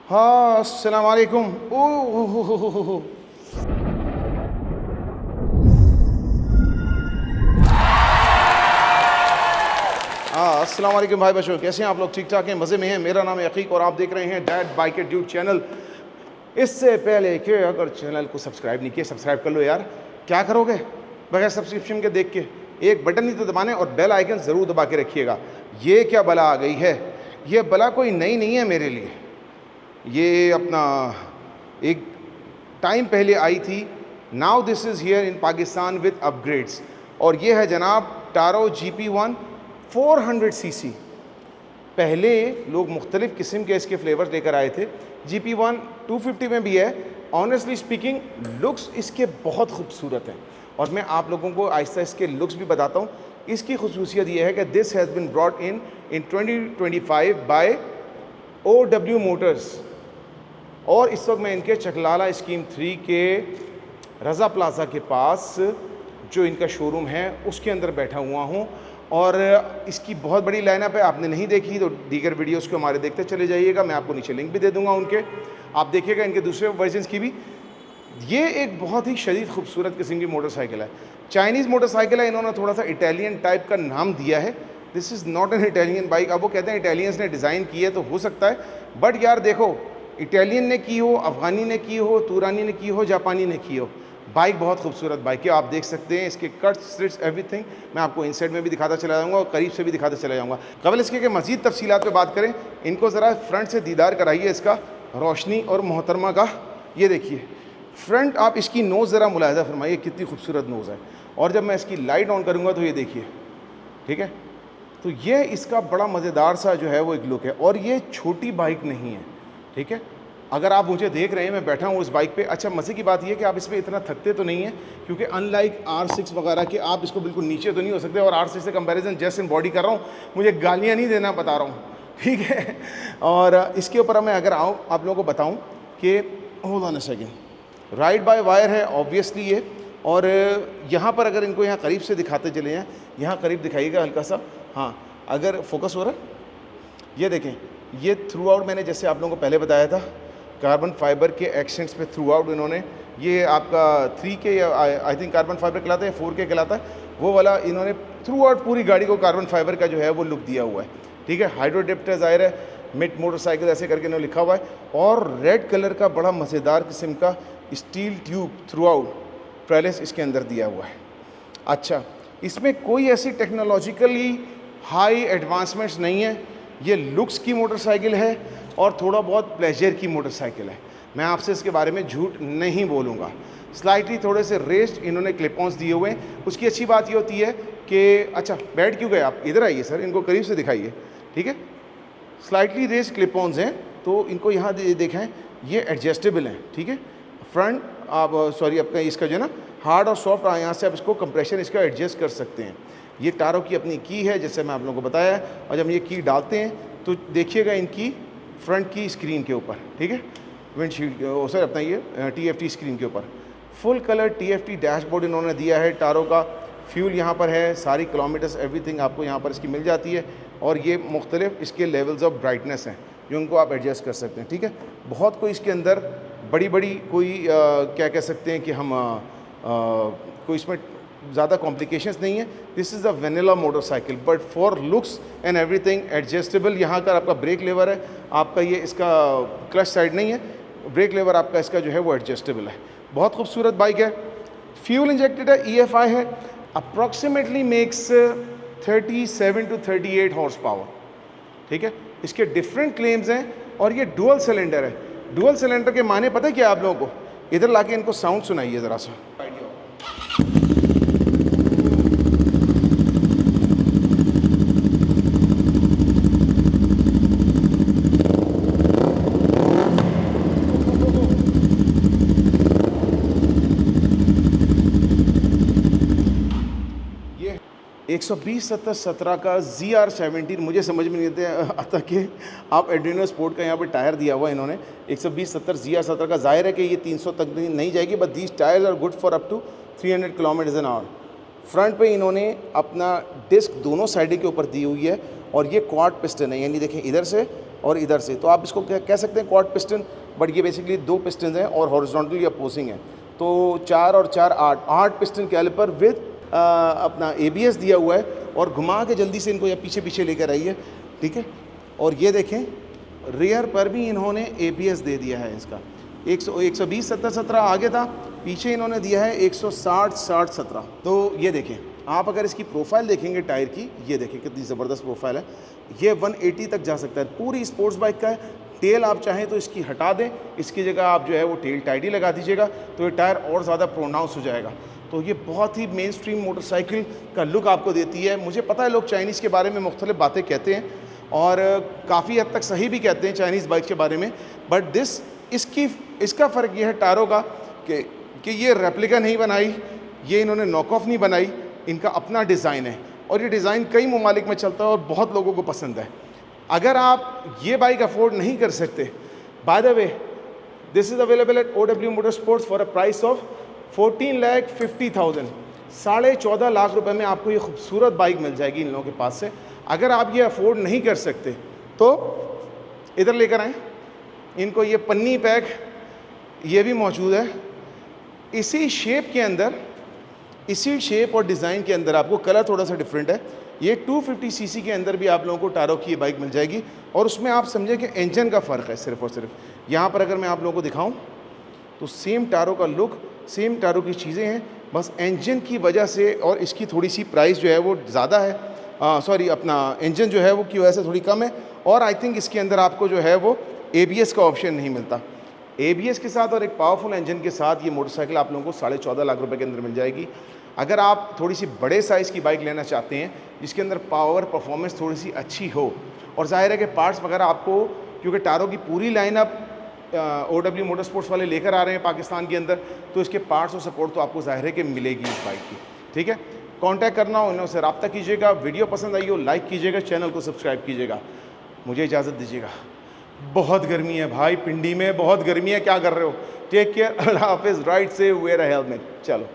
हाँ, अस्सलाम वालेकुम। ओह, हाँ, अस्सलाम वालेकुम भाई बच्चों, कैसे हैं आप लोग? ठीक ठाक हैं, मज़े में हैं? मेरा नाम है अकीक और आप देख रहे हैं डैड बाइक ड्यूड चैनल। इससे पहले कि अगर चैनल को सब्सक्राइब नहीं किया, सब्सक्राइब कर लो यार। क्या करोगे बगैर सब्सक्रिप्शन के? देख के एक बटन ही तो दबाने और बेल आइकन ज़रूर दबा के रखिएगा। ये क्या बला आ गई है? ये बला कोई नई नहीं है मेरे लिए। ये अपना एक टाइम पहले आई थी। Now this is here in Pakistan with upgrades. और ये है जनाब टारो GP1 400 cc। पहले लोग मुख्तलिफ़ किस्म के इसके फ्लेवर्स लेकर आए थे। GP1 250 में भी है। ऑनेस्टली स्पीकिंग लुक्स इसके बहुत खूबसूरत हैं और मैं आप लोगों को आहिस्ता इसके लुक्स भी बताता हूँ। इसकी खसूसियत ये है कि this has been brought in 2025 by OW motors. और इस वक्त मैं इनके चकलाला स्कीम 3 के रज़ा प्लाज़ा के पास जो इनका शोरूम है उसके अंदर बैठा हुआ हूँ। और इसकी बहुत बड़ी लाइनअप है। आपने नहीं देखी तो दीगर वीडियोस को हमारे देखते चले जाइएगा। मैं आपको नीचे लिंक भी दे दूंगा उनके, आप देखिएगा इनके दूसरे वर्जन्स की भी। ये एक बहुत ही शदीद खूबसूरत किस्म की मोटरसाइकिल है। चाइनीज़ मोटरसाइकिल है, इन्होंने थोड़ा सा इटालियन टाइप का नाम दिया है। This is not an Italian bike. अब वो कहते हैं इटालियंस ने डिज़ाइन की है तो हो सकता है, बट यार देखो, इटालियन ने की हो, अफ़गानी ने की हो, तुरानी ने की हो, जापानी ने की हो, बाइक बहुत खूबसूरत बाइक है। आप देख सकते हैं इसके कट स्ट्रिट्स एवरीथिंग। मैं आपको इनसाइड में भी दिखाता चला जाऊँगा और करीब से भी दिखाता चला जाऊँगा। कबल इसके कि मज़ीद तफसीलात पे बात करें, इनको ज़रा फ्रंट से दीदार कराइए इसका, रोशनी और मोहतरमा का। ये देखिए फ्रंट, आप इसकी नोज़ ज़रा मुलाहिज़ा फरमाइए, कितनी खूबसूरत नोज़ है। और जब मैं इसकी लाइट ऑन करूँगा तो ये देखिए, ठीक है। तो ये इसका बड़ा मज़ेदार सा जो है वो एक लुक है। और ये छोटी बाइक नहीं है, ठीक है। अगर आप मुझे देख रहे हैं, मैं बैठा हूँ उस बाइक पे। अच्छा, मज़े की बात यह है कि आप इस पर इतना थकते तो नहीं हैं, क्योंकि अनलाइक R6 वगैरह के आप इसको बिल्कुल नीचे तो नहीं हो सकते। और R6 से कंपैरिजन जस्ट इन बॉडी कर रहा हूँ, मुझे गालियाँ नहीं देना बता रहा हूँ, ठीक है। और इसके ऊपर मैं अगर आऊँ आप लोगों को बताऊँ कि hold on a second, ride by wire है ऑब्वियसली ये। और यहाँ पर अगर इनको यहाँ करीब से दिखाते चले हैं, यहाँ करीब दिखाइएगा हल्का सा। हाँ, अगर फोकस हो रहा है, ये देखें, ये थ्रू आउट मैंने जैसे आप लोगों को पहले बताया था, कार्बन फाइबर के एक्सेंट्स पे थ्रू आउट इन्होंने, ये आपका 3K या आई थिंक कार्बन फाइबर कहलाता है, 4K कहलाता है, वो वाला इन्होंने थ्रू आउट पूरी गाड़ी को कार्बन फाइबर का जो है वो लुक दिया हुआ है, ठीक है। हाइड्रोडिप्टर ज़ाहिर है, मिड मोटरसाइकिल ऐसे करके इन्होंने लिखा हुआ है। और रेड कलर का बड़ा मज़ेदार किस्म का steel tube through out trellis इसके अंदर दिया हुआ है। अच्छा, इसमें कोई ऐसी टेक्नोलॉजिकली हाई एडवांसमेंट्स नहीं है। ये लुक्स की मोटरसाइकिल है और थोड़ा बहुत प्लेजर की मोटरसाइकिल है। मैं आपसे इसके बारे में झूठ नहीं बोलूँगा। स्लाइटली थोड़े से रेस्ट इन्होंने क्लिप-ऑन्स दिए हुए हैं। उसकी अच्छी बात ये होती है कि अच्छा, बैठ क्यों गए आप? इधर आइए सर, इनको करीब से दिखाइए, ठीक है। स्लाइटली रेस्ट क्लिप-ऑन्स हैं तो इनको यहाँ देखें, ये एडजस्टेबल हैं, ठीक है। फ्रंट आप सॉरी आपका इसका जो है ना हार्ड और सॉफ्ट, यहाँ से आप इसको कंप्रेशन इसका एडजस्ट कर सकते हैं। ये टारो की अपनी की है जैसे मैं आप लोगों को बताया। और जब ये की डालते हैं तो देखिएगा इनकी फ्रंट की स्क्रीन के ऊपर, ठीक है, विंडशील्ड सर अपना ये TFT स्क्रीन के ऊपर फुल कलर TFT डैशबोर्ड इन्होंने दिया है टारो का। फ्यूल यहाँ पर है, सारी किलोमीटर्स एवरीथिंग आपको यहाँ पर इसकी मिल जाती है। और ये मुख्तलिफ इसके लेवल्स ऑफ ब्राइटनेस हैं जो उनको आप एडजस्ट कर सकते हैं, ठीक है। बहुत कोई इसके अंदर बड़ी बड़ी कोई क्या कह सकते हैं कि हम कोई इसमें ज़्यादा कॉम्प्लिकेशंस नहीं है। This is a vanilla motorcycle but for looks and everything adjustable. यहाँ का आपका ब्रेक लेवर है, आपका ये इसका क्लच साइड नहीं है, ब्रेक लेवर आपका इसका जो है वो एडजस्टेबल है। बहुत खूबसूरत बाइक है। फ्यूल इंजेक्टेड है, EFI है, approximately makes 37 to 38 horse power, ठीक है। इसके डिफरेंट क्लेम्स हैं और ये डुअल सिलेंडर है। डुअल सिलेंडर के माने पता है क्या आप लोगों को? इधर लाके इनको साउंड सुनाइए ज़रा सा। ये 120/70/17 का ZR17, मुझे समझ में नहीं आता कि आप एड्रीनो स्पोर्ट का यहाँ पे टायर दिया हुआ है इन्होंने। 120/70 ZR17 का, जाहिर है कि ये 300 तक नहीं जाएगी, but these tyres are good for up to 300 km/h। Front पे इन्होंने अपना डिस्क दोनों साइड के ऊपर दी हुई है और ये क्वाड पिस्टन है, यानी देखें इधर से और इधर से, तो आप इसको कह सकते हैं क्वाड पिस्टन, बट ये बेसिकली 2 पिस्टन हैं और हॉरिजॉन्टली अपोजिंग है। तो 4 और 4 8 पिस्टन कैलिपर विद अपना ABS दिया हुआ है, और घुमा के जल्दी से इनको या पीछे पीछे लेकर आइए, ठीक है। और ये देखें रियर पर भी इन्होंने ABS दे दिया है इसका, 120 70 17 आगे था, पीछे इन्होंने दिया है 160 60 17। तो ये देखें आप अगर इसकी प्रोफाइल देखेंगे टायर की, ये देखें कितनी ज़बरदस्त प्रोफाइल है, ये 180 तक जा सकता है, पूरी स्पोर्ट्स बाइक का है। टेल आप चाहें तो इसकी हटा दें, इसकी जगह आप जो है वो टेल टाइडी लगा दीजिएगा, तो ये टायर और ज़्यादा प्रोनाउंस हो जाएगा। तो ये बहुत ही मेन स्ट्रीम मोटरसाइकिल का लुक आपको देती है। मुझे पता है लोग चाइनीज़ के बारे में मुख्तलिफ बातें कहते हैं और काफ़ी हद तक सही भी कहते हैं चाइनीज़ बाइक के बारे में, बट इसका फ़र्क ये है टायरों का कि ये रेप्लिका नहीं बनाई, ये इन्होंने नॉक ऑफ नहीं बनाई, इनका अपना डिज़ाइन है और ये डिज़ाइन कई ममालिक में चलता है और बहुत लोगों को पसंद है। अगर आप ये बाइक अफोर्ड नहीं कर सकते, by the way this is available at OW motorsports for a price of 14,50,000। 14.5 lakh रुपए में आपको ये खूबसूरत बाइक मिल जाएगी इन लोगों के पास से। अगर आप ये अफोर्ड नहीं कर सकते तो इधर लेकर आएँ, इनको ये पन्नी पैक ये भी मौजूद है, इसी शेप के अंदर, इसी शेप और डिज़ाइन के अंदर, आपको कलर थोड़ा सा डिफरेंट है। ये 250 सीसी के अंदर भी आप लोगों को टारो की ये बाइक मिल जाएगी और उसमें आप समझें कि इंजन का फ़र्क है सिर्फ़ और सिर्फ। यहाँ पर अगर मैं आप लोगों को दिखाऊं तो सेम टारो का लुक, सेम टारो की चीज़ें हैं, बस इंजन की वजह से और इसकी थोड़ी सी प्राइस जो है वो ज़्यादा है, सॉरी अपना इंजन जो है वो की वजह से थोड़ी कम है। और आई थिंक इसके अंदर आपको जो है वो ABS का ऑप्शन नहीं मिलता। ABS के साथ और एक पावरफुल इंजन के साथ ये मोटरसाइकिल आप लोगों को 14.5 लाख रुपए के अंदर मिल जाएगी। अगर आप थोड़ी सी बड़े साइज़ की बाइक लेना चाहते हैं जिसके अंदर पावर परफॉर्मेंस थोड़ी सी अच्छी हो, और जाहिर है कि पार्ट्स वगैरह आपको, क्योंकि टारो की पूरी लाइनअप OW मोटरस्पोर्ट्स वाले लेकर आ रहे हैं पाकिस्तान के अंदर, तो इसके पार्ट्स और सपोर्ट तो आपको जाहिर है कि मिलेगी इस बाइक की, ठीक है। कांटेक्ट करना हो इन्हों से रब्ता कीजिएगा। वीडियो पसंद आई हो लाइक कीजिएगा, चैनल को सब्सक्राइब कीजिएगा। मुझे इजाज़त दीजिएगा, बहुत गर्मी है भाई, पिंडी में बहुत गर्मी है, क्या कर रहे हो। टेक केयर, अल्लाह हाफिज़, राइट से वेयर अ हेलमेट। चलो।